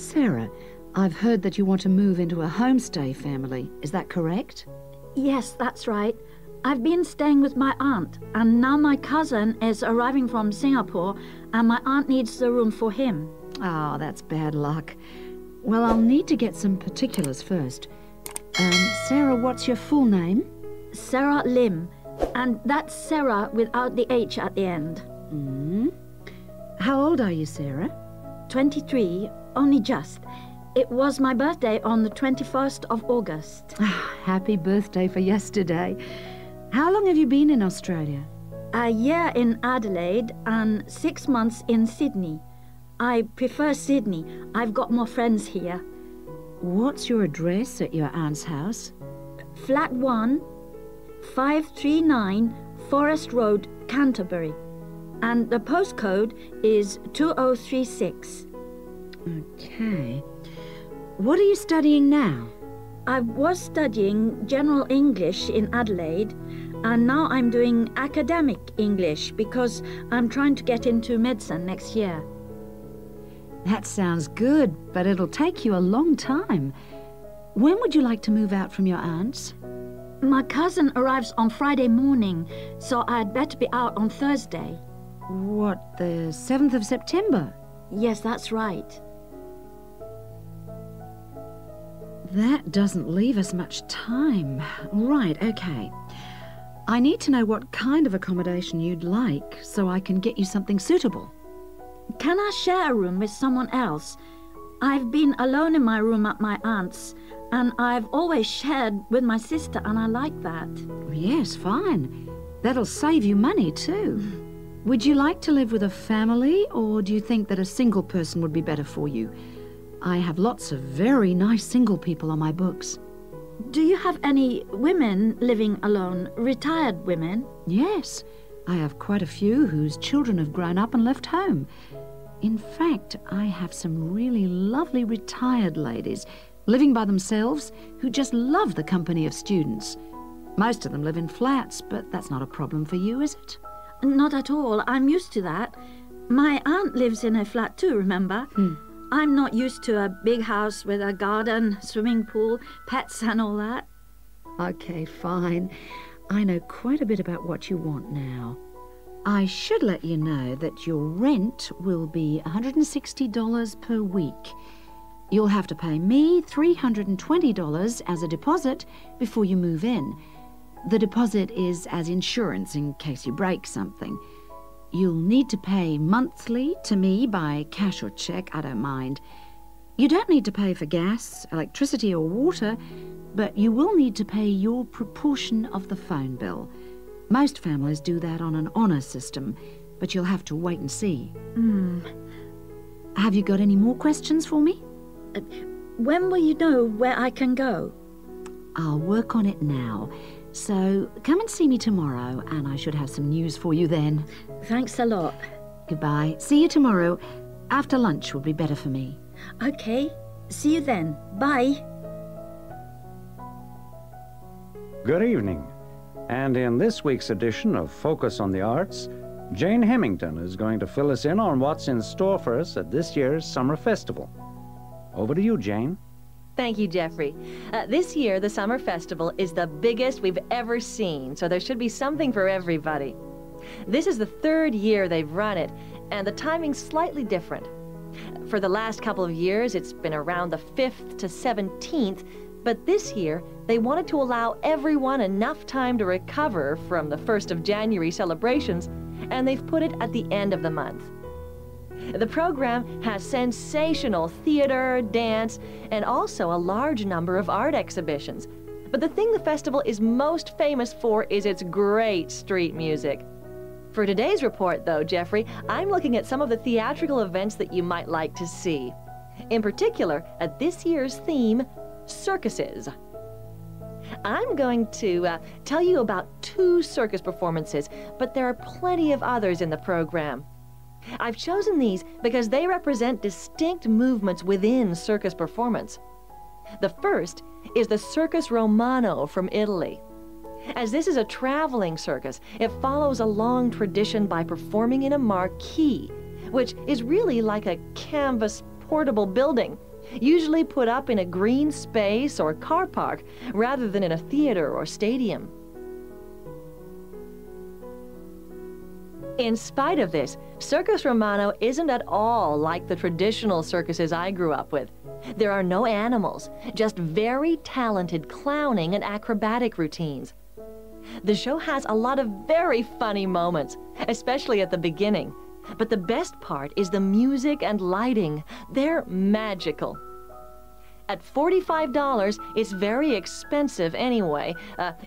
Sarah, I've heard that you want to move into a homestay family. Is that correct? Yes, that's right. I've been staying with my aunt, and now my cousin is arriving from Singapore, and my aunt needs the room for him. Oh, that's bad luck. Well, I'll need to get some particulars first. Sarah, what's your full name? Sarah Lim, and that's Sarah without the H at the end. How old are you, Sarah? 23, only just. It was my birthday on the 21st of August. Happy birthday for yesterday. How long have you been in Australia? A year in Adelaide and 6 months in Sydney. I prefer Sydney. I've got more friends here. What's your address at your aunt's house? Flat 1, 539 Forest Road, Canterbury. And the postcode is 2036. Okay. What are you studying now? I was studying General English in Adelaide, and now I'm doing academic English because I'm trying to get into medicine next year. That sounds good, but it'll take you a long time. When would you like to move out from your aunt's? My cousin arrives on Friday morning, so I'd better be out on Thursday. What, the 7th of September? Yes, that's right. That doesn't leave us much time. Right, okay. I need to know what kind of accommodation you'd like so I can get you something suitable. Can I share a room with someone else? I've been alone in my room at my aunt's, and I've always shared with my sister, and I like that. Yes, fine. That'll save you money too. Would you like to live with a family, or do you think that a single person would be better for you? I have lots of very nice single people on my books. Do you have any women living alone, retired women? Yes, I have quite a few whose children have grown up and left home. In fact, I have some really lovely retired ladies living by themselves who just love the company of students. Most of them live in flats, but that's not a problem for you, is it? Not at all. I'm used to that. My aunt lives in a flat too, remember? I'm not used to a big house with a garden, swimming pool, pets and all that. Okay, fine. I know quite a bit about what you want now. I should let you know that your rent will be $160 per week. You'll have to pay me $320 as a deposit before you move in. The deposit is as insurance in case you break something. You'll need to pay monthly to me by cash or cheque, I don't mind. You don't need to pay for gas, electricity or water, but you will need to pay your proportion of the phone bill. Most families do that on an honour system, but you'll have to wait and see. Have you got any more questions for me? When will you know where I can go? I'll work on it now. So come and see me tomorrow, and I should have some news for you then. Thanks a lot. Goodbye. See you tomorrow. After lunch would be better for me. Okay. See you then. Bye. Good evening. And in this week's edition of Focus on the Arts, Jane Hemington is going to fill us in on what's in store for us at this year's Summer Festival. Over to you, Jane. Thank you, Jeffrey. This year, the Summer Festival is the biggest we've ever seen, so there should be something for everybody. This is the 3rd year they've run it, and the timing's slightly different. For the last couple of years, it's been around the 5th to 17th, but this year, they wanted to allow everyone enough time to recover from the 1st of January celebrations, and they've put it at the end of the month. The program has sensational theater, dance, and also a large number of art exhibitions. But the thing the festival is most famous for is its great street music. For today's report, though, Jeffrey, I'm looking at some of the theatrical events that you might like to see. In particular, at this year's theme, circuses. I'm going to tell you about 2 circus performances, but there are plenty of others in the program. I've chosen these because they represent distinct movements within circus performance. The first is the Circus Romano from Italy. As this is a traveling circus, it follows a long tradition by performing in a marquee, which is really like a canvas portable building, usually put up in a green space or car park rather than in a theater or stadium. In spite of this, Circus Romano isn't at all like the traditional circuses I grew up with. There are no animals, just very talented clowning and acrobatic routines. The show has a lot of very funny moments, especially at the beginning. But the best part is the music and lighting. They're magical. At $45, it's very expensive anyway.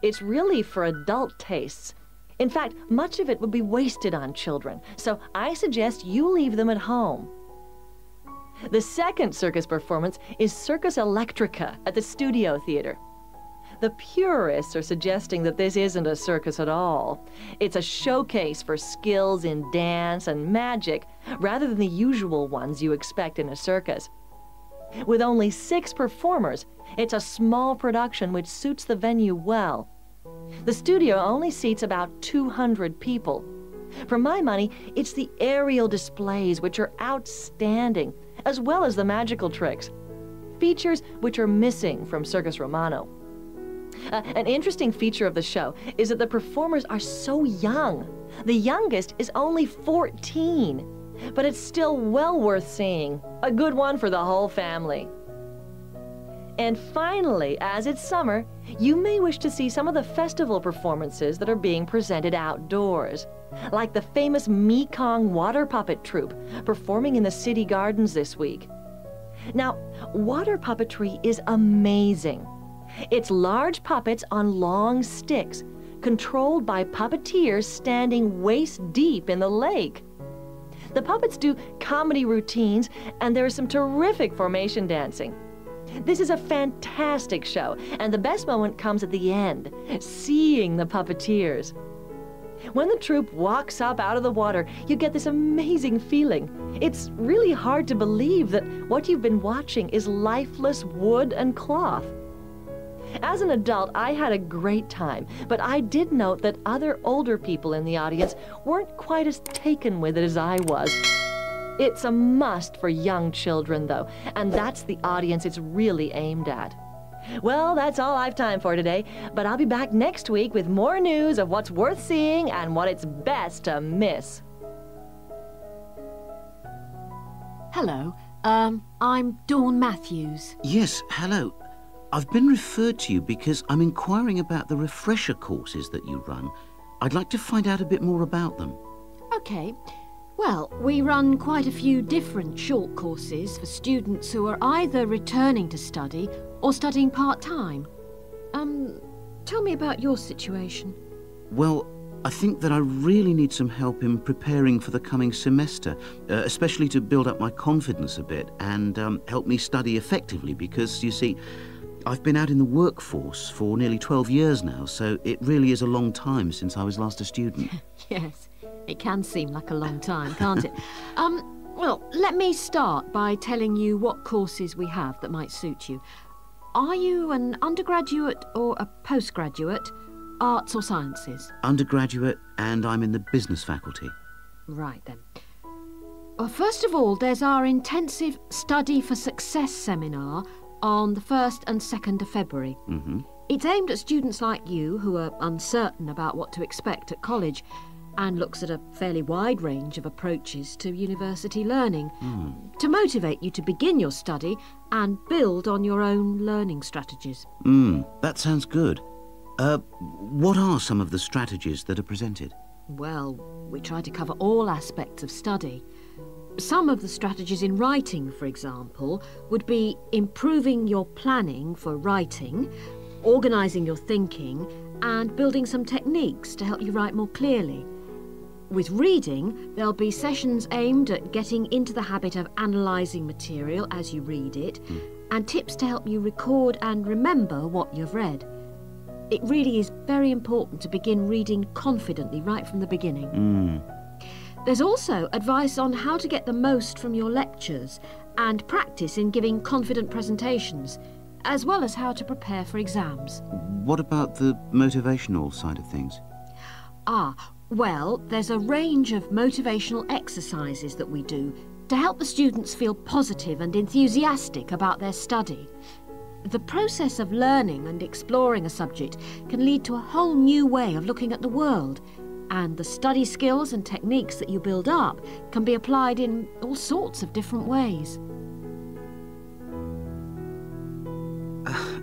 It's really for adult tastes. In fact, much of it would be wasted on children, so I suggest you leave them at home. The second circus performance is Circus Electrica at the Studio Theater. The purists are suggesting that this isn't a circus at all. It's a showcase for skills in dance and magic, rather than the usual ones you expect in a circus. With only 6 performers, it's a small production which suits the venue well. The studio only seats about 200 people. For my money, it's the aerial displays which are outstanding, as well as the magical tricks, features which are missing from Circus Romano. An interesting feature of the show is that the performers are so young. The youngest is only 14, but it's still well worth seeing. A good one for the whole family. And finally, as it's summer, you may wish to see some of the festival performances that are being presented outdoors, like the famous Mekong water puppet troupe performing in the city gardens this week. Now, water puppetry is amazing. It's large puppets on long sticks, controlled by puppeteers standing waist deep in the lake. The puppets do comedy routines, and there is some terrific formation dancing. This is a fantastic show, and the best moment comes at the end, seeing the puppeteers. When the troupe walks up out of the water, you get this amazing feeling. It's really hard to believe that what you've been watching is lifeless wood and cloth. As an adult, I had a great time, but I did note that other older people in the audience weren't quite as taken with it as I was. It's a must for young children, though, and that's the audience it's really aimed at. Well, that's all I've time for today, but I'll be back next week with more news of what's worth seeing and what it's best to miss. Hello, I'm Dawn Matthews. Yes, hello. I've been referred to you because I'm inquiring about the refresher courses that you run. I'd like to find out a bit more about them. OK. Well, we run quite a few different short courses for students who are either returning to study or studying part-time. Tell me about your situation. Well, I think that I really need some help in preparing for the coming semester, especially to build up my confidence a bit and help me study effectively because, you see, I've been out in the workforce for nearly 12 years now, so it really is a long time since I was last a student. Yes, it can seem like a long time, can't it? Well, let me start by telling you what courses we have that might suit you. Are you an undergraduate or a postgraduate, arts or sciences? Undergraduate, and I'm in the business faculty. Right then. Well, first of all, there's our intensive Study for Success seminar on the 1st and 2nd of February. It's aimed at students like you who are uncertain about what to expect at college and looks at a fairly wide range of approaches to university learning to motivate you to begin your study and build on your own learning strategies. That sounds good. What are some of the strategies that are presented? Well, we try to cover all aspects of study. Some of the strategies in writing, for example, would be improving your planning for writing, organising your thinking, and building some techniques to help you write more clearly. With reading, there'll be sessions aimed at getting into the habit of analysing material as you read it, and tips to help you record and remember what you've read. It really is very important to begin reading confidently right from the beginning. There's also advice on how to get the most from your lectures and practice in giving confident presentations, as well as how to prepare for exams. What about the motivational side of things? Well, there's a range of motivational exercises that we do, to help the students feel positive and enthusiastic about their study. The process of learning and exploring a subject can lead to a whole new way of looking at the world, and the study skills and techniques that you build up can be applied in all sorts of different ways.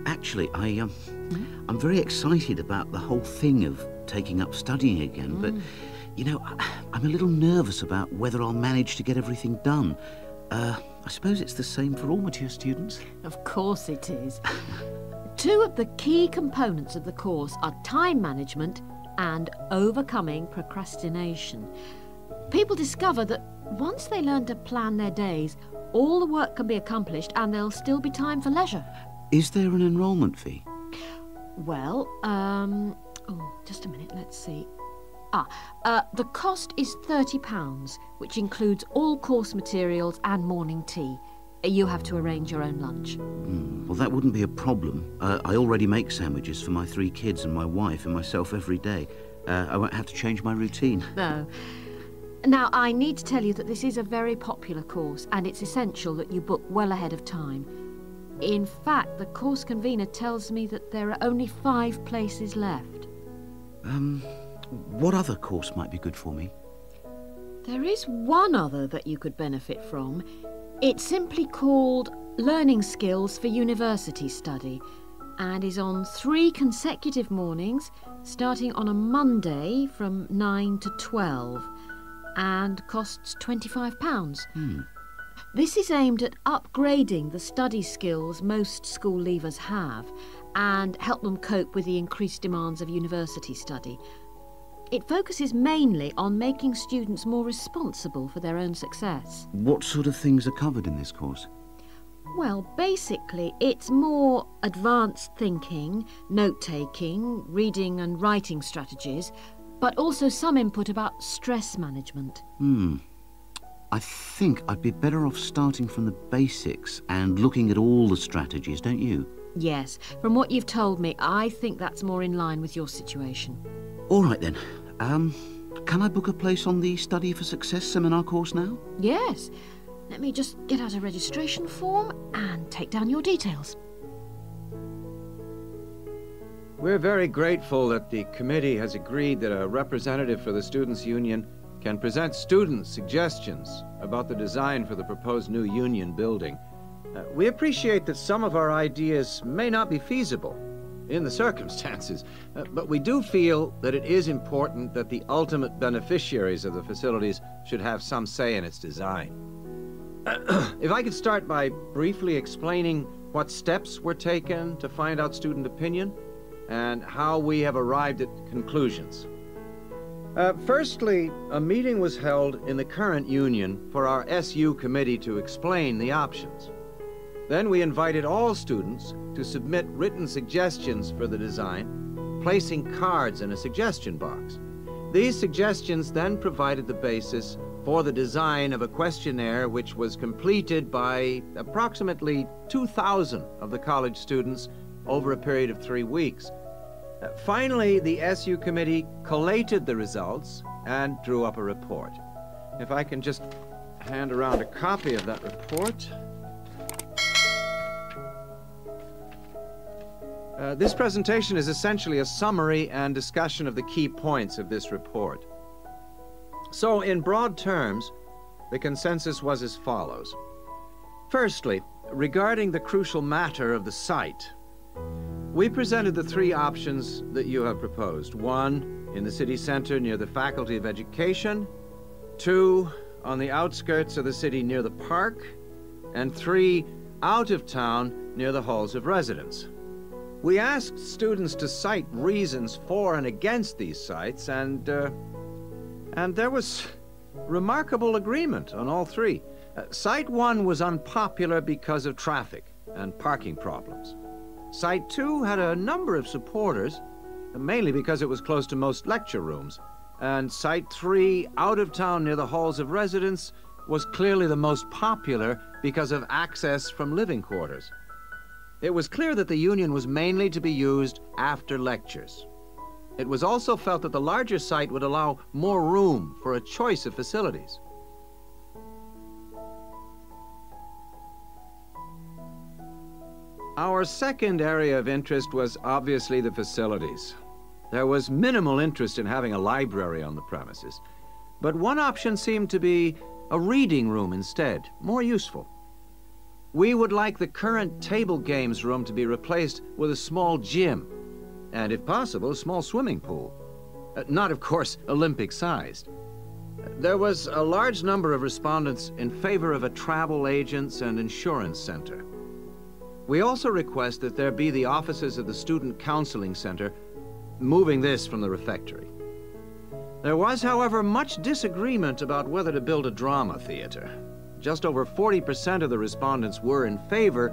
Actually, I'm very excited about the whole thing of taking up studying again, but, you know, I'm a little nervous about whether I'll manage to get everything done. I suppose it's the same for all mature students. Of course it is. Two of the key components of the course are time management and overcoming procrastination. People discover that once they learn to plan their days, all the work can be accomplished and there'll still be time for leisure. Is there an enrolment fee? Well, just a minute, let's see. The cost is £30, which includes all course materials and morning tea. You have to arrange your own lunch. Well, that wouldn't be a problem. I already make sandwiches for my 3 kids and my wife and myself every day. I won't have to change my routine. No. Now, I need to tell you that this is a very popular course, and it's essential that you book well ahead of time. In fact, the course convener tells me that there are only 5 places left. What other course might be good for me? There is one other that you could benefit from. It's simply called Learning Skills for University Study and is on 3 consecutive mornings, starting on a Monday from 9 to 12, and costs £25. This is aimed at upgrading the study skills most school leavers have and help them cope with the increased demands of university study. It focuses mainly on making students more responsible for their own success. What sort of things are covered in this course? Well, basically, it's more advanced thinking, note-taking, reading and writing strategies, but also some input about stress management. I think I'd be better off starting from the basics and looking at all the strategies, don't you? Yes, from what you've told me, I think that's more in line with your situation. All right then. Can I book a place on the Study for Success seminar course now? Yes. Let me just get out a registration form and take down your details. We're very grateful that the committee has agreed that a representative for the Students' Union can present students' suggestions about the design for the proposed new union building. We appreciate that some of our ideas may not be feasible in the circumstances, but we do feel that it is important that the ultimate beneficiaries of the facilities should have some say in its design. If I could start by briefly explaining what steps were taken to find out student opinion and how we have arrived at conclusions. Firstly, a meeting was held in the current union for our SU committee to explain the options. Then we invited all students to submit written suggestions for the design, placing cards in a suggestion box. These suggestions then provided the basis for the design of a questionnaire which was completed by approximately 2,000 of the college students over a period of 3 weeks. Finally, the SU committee collated the results and drew up a report. If I can just hand around a copy of that report. This presentation is essentially a summary and discussion of the key points of this report. So, in broad terms, the consensus was as follows. Firstly, regarding the crucial matter of the site, we presented the 3 options that you have proposed. 1, in the city center near the Faculty of Education. 2, on the outskirts of the city near the park. And 3, out of town near the halls of residence. We asked students to cite reasons for and against these sites, and there was remarkable agreement on all 3. Site 1 was unpopular because of traffic and parking problems. Site 2 had a number of supporters, mainly because it was close to most lecture rooms. And Site 3, out of town near the halls of residence, was clearly the most popular because of access from living quarters. It was clear that the union was mainly to be used after lectures. It was also felt that the larger site would allow more room for a choice of facilities. Our second area of interest was obviously the facilities. There was minimal interest in having a library on the premises, but one option seemed to be a reading room instead, more useful. We would like the current table games room to be replaced with a small gym, and if possible, a small swimming pool. Not, of course, Olympic-sized. There was a large number of respondents in favor of a travel agents and insurance center. We also request that there be the offices of the Student Counseling Center, moving this from the refectory. There was, however, much disagreement about whether to build a drama theater. Just over 40% of the respondents were in favor,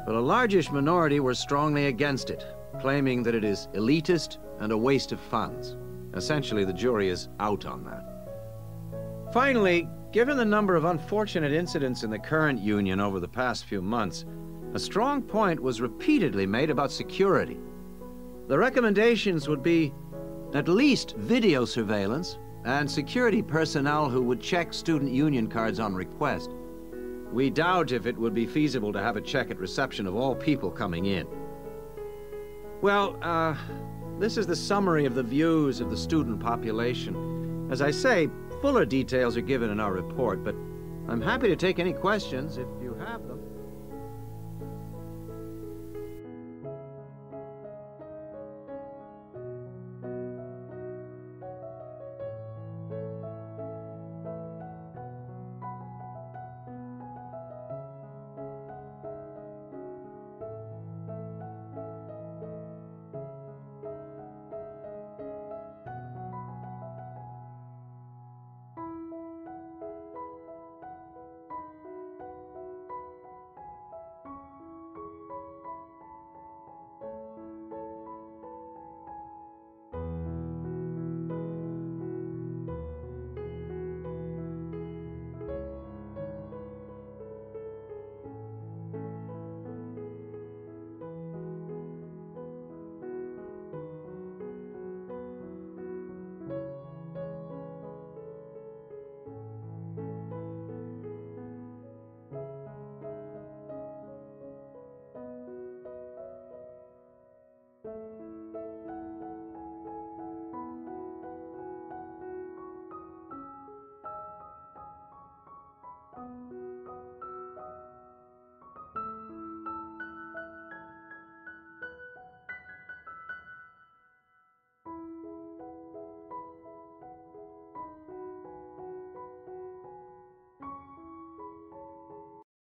but a largish minority were strongly against it, claiming that it is elitist and a waste of funds. Essentially, the jury is out on that. Finally, given the number of unfortunate incidents in the current union over the past few months, a strong point was repeatedly made about security. The recommendations would be at least video surveillance and security personnel who would check student union cards on request. We doubt if it would be feasible to have a check at reception of all people coming in. Well, this is the summary of the views of the student population. As I say, fuller details are given in our report, but I'm happy to take any questions if you have them.